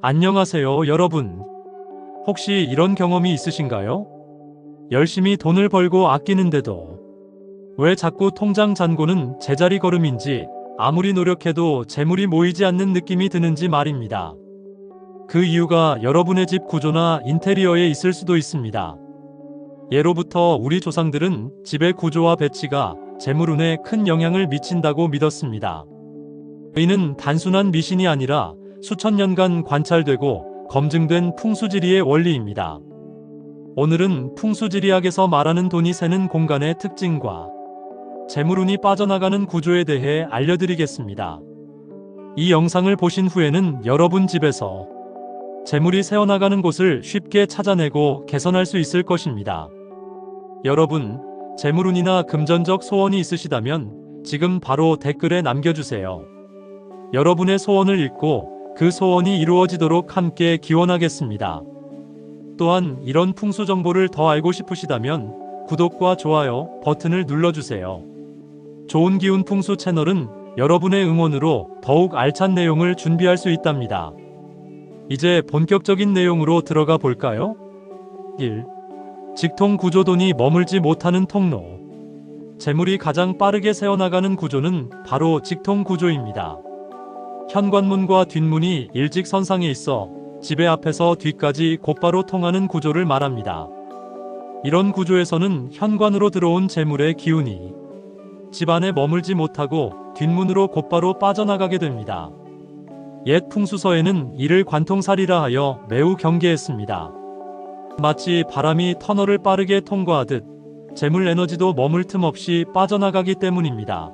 안녕하세요, 여러분. 혹시 이런 경험이 있으신가요? 열심히 돈을 벌고 아끼는데도 왜 자꾸 통장 잔고는 제자리 걸음인지, 아무리 노력해도 재물이 모이지 않는 느낌이 드는지 말입니다. 그 이유가 여러분의 집 구조나 인테리어에 있을 수도 있습니다. 예로부터 우리 조상들은 집의 구조와 배치가 재물운에 큰 영향을 미친다고 믿었습니다. 이는 단순한 미신이 아니라 수천 년간 관찰되고 검증된 풍수지리의 원리입니다. 오늘은 풍수지리학에서 말하는 돈이 새는 공간의 특징과 재물운이 빠져나가는 구조에 대해 알려드리겠습니다. 이 영상을 보신 후에는 여러분 집에서 재물이 새어나가는 곳을 쉽게 찾아내고 개선할 수 있을 것입니다. 여러분, 재물운이나 금전적 소원이 있으시다면 지금 바로 댓글에 남겨주세요. 여러분의 소원을 읽고 그 소원이 이루어지도록 함께 기원하겠습니다. 또한 이런 풍수 정보를 더 알고 싶으시다면 구독과 좋아요 버튼을 눌러주세요. 좋은 기운 풍수 채널은 여러분의 응원으로 더욱 알찬 내용을 준비할 수 있답니다. 이제 본격적인 내용으로 들어가 볼까요? 1. 직통 구조. 돈이 머물지 못하는 통로. 재물이 가장 빠르게 새어나가는 구조는 바로 직통 구조입니다. 현관문과 뒷문이 일직선상에 있어 집의 앞에서 뒷까지 곧바로 통하는 구조를 말합니다. 이런 구조에서는 현관으로 들어온 재물의 기운이 집 안에 머물지 못하고 뒷문으로 곧바로 빠져나가게 됩니다. 옛 풍수서에는 이를 관통살이라 하여 매우 경계했습니다. 마치 바람이 터널을 빠르게 통과하듯 재물 에너지도 머물 틈 없이 빠져나가기 때문입니다.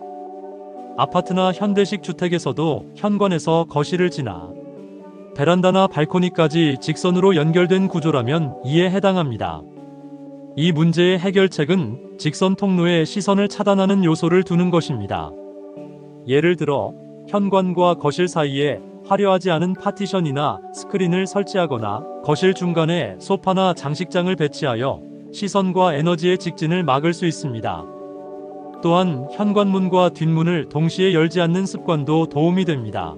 아파트나 현대식 주택에서도 현관에서 거실을 지나 베란다나 발코니까지 직선으로 연결된 구조라면 이에 해당합니다. 이 문제의 해결책은 직선 통로에 시선을 차단하는 요소를 두는 것입니다. 예를 들어 현관과 거실 사이에 화려하지 않은 파티션이나 스크린을 설치하거나 거실 중간에 소파나 장식장을 배치하여 시선과 에너지의 직진을 막을 수 있습니다. 또한 현관문과 뒷문을 동시에 열지 않는 습관도 도움이 됩니다.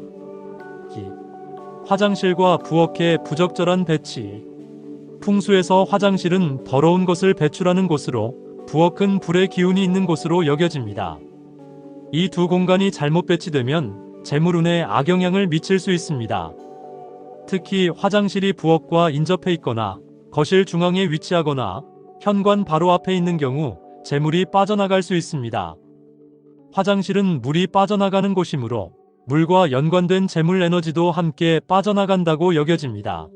화장실과 부엌의 부적절한 배치. 풍수에서 화장실은 더러운 것을 배출하는 곳으로, 부엌은 불의 기운이 있는 곳으로 여겨집니다. 이 두 공간이 잘못 배치되면 재물운에 악영향을 미칠 수 있습니다. 특히 화장실이 부엌과 인접해 있거나 거실 중앙에 위치하거나 현관 바로 앞에 있는 경우 재물이 빠져나갈 수 있습니다. 화장실은 물이 빠져나가는 곳이므로 물과 연관된 재물 에너지도 함께 빠져나간다고 여겨집니다.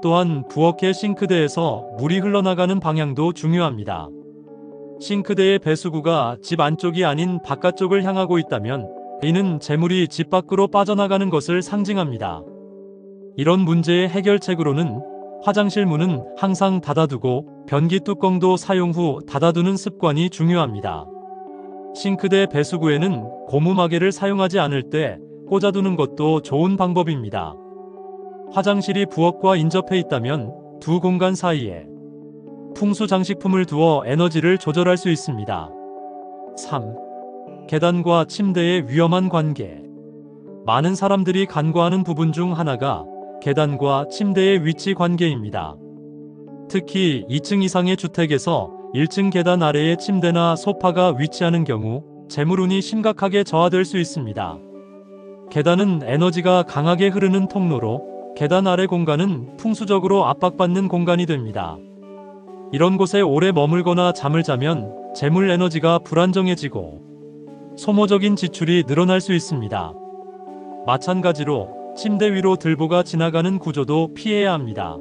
또한 부엌의 싱크대에서 물이 흘러나가는 방향도 중요합니다. 싱크대의 배수구가 집 안쪽이 아닌 바깥쪽을 향하고 있다면 이는 재물이 집 밖으로 빠져나가는 것을 상징합니다. 이런 문제의 해결책으로는 화장실 문은 항상 닫아두고 변기 뚜껑도 사용 후 닫아두는 습관이 중요합니다. 싱크대 배수구에는 고무마개를 사용하지 않을 때 꽂아두는 것도 좋은 방법입니다. 화장실이 부엌과 인접해 있다면 두 공간 사이에 풍수 장식품을 두어 에너지를 조절할 수 있습니다. 3. 계단과 침대의 위험한 관계. 많은 사람들이 간과하는 부분 중 하나가 계단과 침대의 위치 관계입니다. 특히 2층 이상의 주택에서 1층 계단 아래에 침대나 소파가 위치하는 경우 재물운이 심각하게 저하될 수 있습니다. 계단은 에너지가 강하게 흐르는 통로로 계단 아래 공간은 풍수적으로 압박받는 공간이 됩니다. 이런 곳에 오래 머물거나 잠을 자면 재물 에너지가 불안정해지고 소모적인 지출이 늘어날 수 있습니다. 마찬가지로 침대 위로 들보가 지나가는 구조도 피해야 합니다.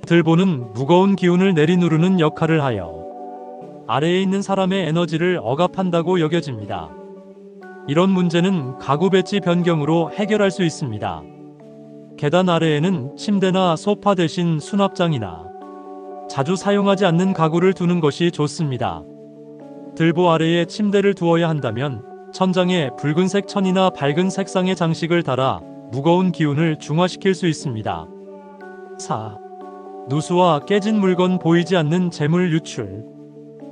들보는 무거운 기운을 내리누르는 역할을 하여 아래에 있는 사람의 에너지를 억압한다고 여겨집니다. 이런 문제는 가구 배치 변경으로 해결할 수 있습니다. 계단 아래에는 침대나 소파 대신 수납장이나 자주 사용하지 않는 가구를 두는 것이 좋습니다. 들보 아래에 침대를 두어야 한다면 천장에 붉은색 천이나 밝은 색상의 장식을 달아 무거운 기운을 중화시킬 수 있습니다. 4. 누수와 깨진 물건. 보이지 않는 재물 유출.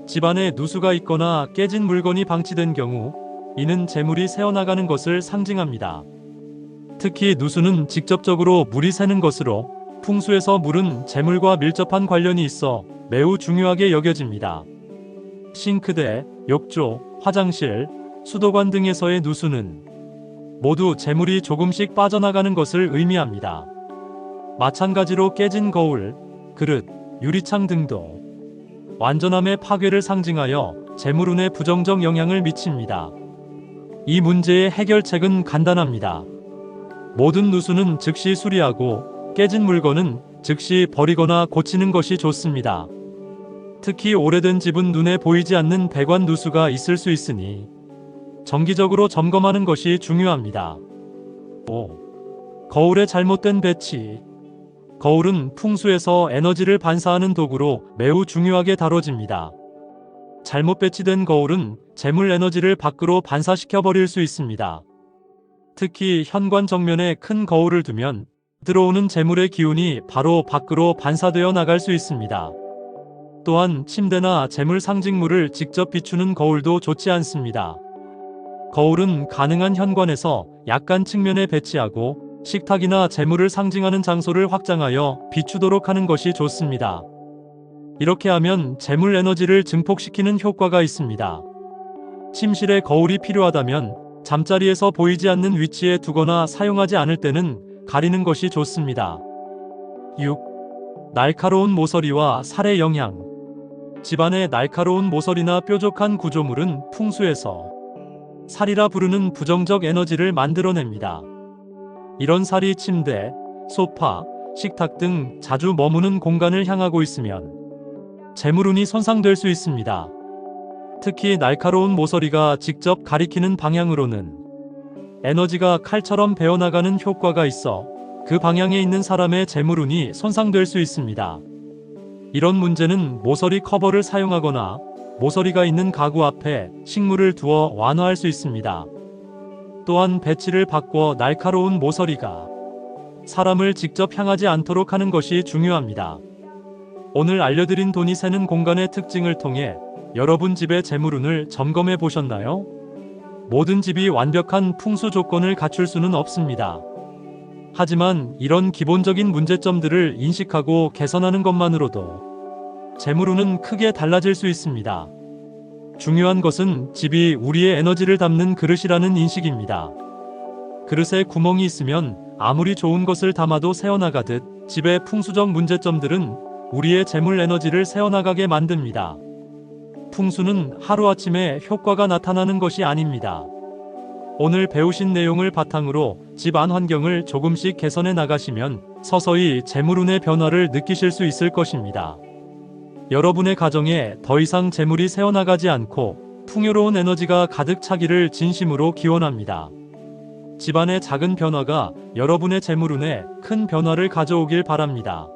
집안에 누수가 있거나 깨진 물건이 방치된 경우 이는 재물이 새어나가는 것을 상징합니다. 특히 누수는 직접적으로 물이 새는 것으로 풍수에서 물은 재물과 밀접한 관련이 있어 매우 중요하게 여겨집니다. 싱크대, 욕조, 화장실, 수도관 등에서의 누수는 모두 재물이 조금씩 빠져나가는 것을 의미합니다. 마찬가지로 깨진 거울, 그릇, 유리창 등도 완전함의 파괴를 상징하여 재물운에 부정적 영향을 미칩니다. 이 문제의 해결책은 간단합니다. 모든 누수는 즉시 수리하고 깨진 물건은 즉시 버리거나 고치는 것이 좋습니다. 특히 오래된 집은 눈에 보이지 않는 배관 누수가 있을 수 있으니 정기적으로 점검하는 것이 중요합니다. 5. 거울의 잘못된 배치. 거울은 풍수에서 에너지를 반사하는 도구로 매우 중요하게 다뤄집니다. 잘못 배치된 거울은 재물 에너지를 밖으로 반사시켜 버릴 수 있습니다. 특히 현관 정면에 큰 거울을 두면 들어오는 재물의 기운이 바로 밖으로 반사되어 나갈 수 있습니다. 또한 침대나 재물 상징물을 직접 비추는 거울도 좋지 않습니다. 거울은 가능한 현관에서 약간 측면에 배치하고 식탁이나 재물을 상징하는 장소를 확장하여 비추도록 하는 것이 좋습니다. 이렇게 하면 재물 에너지를 증폭시키는 효과가 있습니다. 침실에 거울이 필요하다면 잠자리에서 보이지 않는 위치에 두거나 사용하지 않을 때는 가리는 것이 좋습니다. 6. 날카로운 모서리와 살의 영향. 집안의 날카로운 모서리나 뾰족한 구조물은 풍수에서 살이라 부르는 부정적 에너지를 만들어냅니다. 이런 살이 침대, 소파, 식탁 등 자주 머무는 공간을 향하고 있으면 재물운이 손상될 수 있습니다. 특히 날카로운 모서리가 직접 가리키는 방향으로는 에너지가 칼처럼 베어나가는 효과가 있어 그 방향에 있는 사람의 재물운이 손상될 수 있습니다. 이런 문제는 모서리 커버를 사용하거나 모서리가 있는 가구 앞에 식물을 두어 완화할 수 있습니다. 또한 배치를 바꿔 날카로운 모서리가 사람을 직접 향하지 않도록 하는 것이 중요합니다. 오늘 알려드린 돈이 새는 공간의 특징을 통해 여러분 집의 재물운을 점검해 보셨나요? 모든 집이 완벽한 풍수 조건을 갖출 수는 없습니다. 하지만 이런 기본적인 문제점들을 인식하고 개선하는 것만으로도 재물운은 크게 달라질 수 있습니다. 중요한 것은 집이 우리의 에너지를 담는 그릇이라는 인식입니다. 그릇에 구멍이 있으면 아무리 좋은 것을 담아도 새어나가듯 집의 풍수적 문제점들은 우리의 재물 에너지를 새어나가게 만듭니다. 풍수는 하루아침에 효과가 나타나는 것이 아닙니다. 오늘 배우신 내용을 바탕으로 집 안 환경을 조금씩 개선해 나가시면 서서히 재물운의 변화를 느끼실 수 있을 것입니다. 여러분의 가정에 더 이상 재물이 새어나가지 않고 풍요로운 에너지가 가득 차기를 진심으로 기원합니다. 집안의 작은 변화가 여러분의 재물운에 큰 변화를 가져오길 바랍니다.